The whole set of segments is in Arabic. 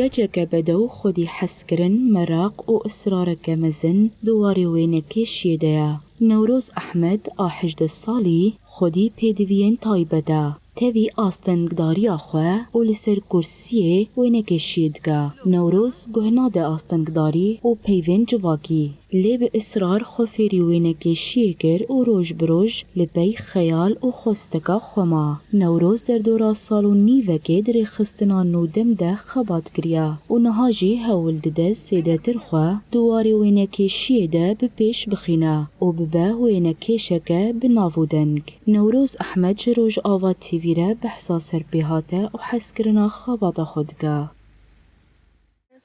سکجک بدو خودی حسکرن مراق و اصرارک مزن دواری وینکیشی دیا. نوروز احمد آحجد سالی خودی پیدوین تایبده. تاوی آستنگداری آخواه و لسر کرسیه وینکشیدگا. نوروز گهناد آستنگداری و پیوین جواکی. لب اصرار خفیری وینکشیه گر و روش بروش لبی خیال و خستگا خما. نوروز در دورا سالو نیوکه در خستنا نودم ده خبات گریا و نهاجی هول ده سیده ترخواه دواری وینکشیه ده بپیش بخینا و ببا وینکشکه بناودنگ. نوروز احمد جروج آوات تیویره بحثا سرپیهاته و حس کرنا خبات خودگا.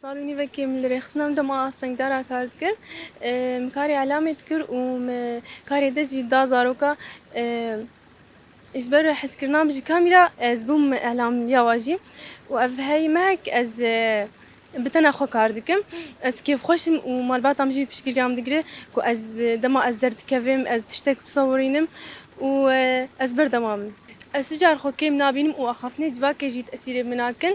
سالونی وکی من رخصنام دم آستنگدارا کرد کر کاری علامت کر و کاری دزی دازاروکا إجبار حس كرنا بجي كاميرا زبوم إعلام يواجي وأفهاي معك از بتنا خو كاردكم از كيف خوش ومالبات عم جي بشكل قام دقري كو از دما از درد كفيم از تشتك تصورينم و از بردمام از تجار خو كيم نابينم وأخافني جواكي جيت أسير مناكن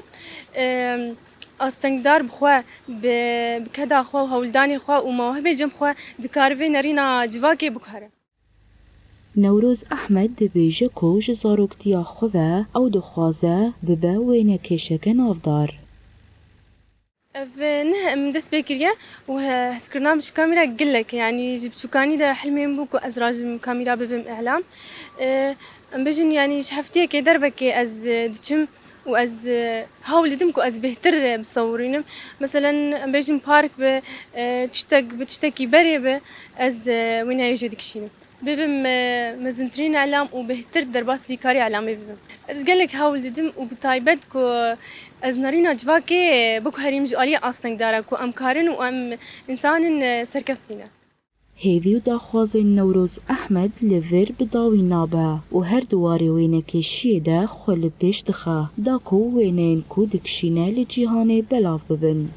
استنگدار بخوا بكدا خو هولداني خو وموهبه جم خو دكارفي نرينا جواكي بكهره. نوروز احمد دبیجه کو جزاروکتیا خواه او دخوازه ببا وینه کشکن افدار. نه من دست بكريا وهسكرنا مش كاميرا قلك يعني جبت شوكاني ده حلمين بوكو أزراج كاميرا ببم إعلام بجن يعني شحفتيه كي دربك از دشم وأز هاول دمكو أز بهتر بصورينم مثلا بيجن بارك بتشتكي بري أز وين يجي دكشينم ببم مزنترين إعلام وبهتر درباسي كاري إعلامي ببم أز قالك هاول دم وبتايبدكو أز نارينا جواكي بكو هريم جوالي أصلاً دارك وأم كارن وأم إنسان سركفتينا. هیوی داخواز نوروز احمد لور بداوی نابه و هر دواری وینه کشیه ده خل پیش دخه داکو وینه کو دکشینه لجیهانه بلاف ببن.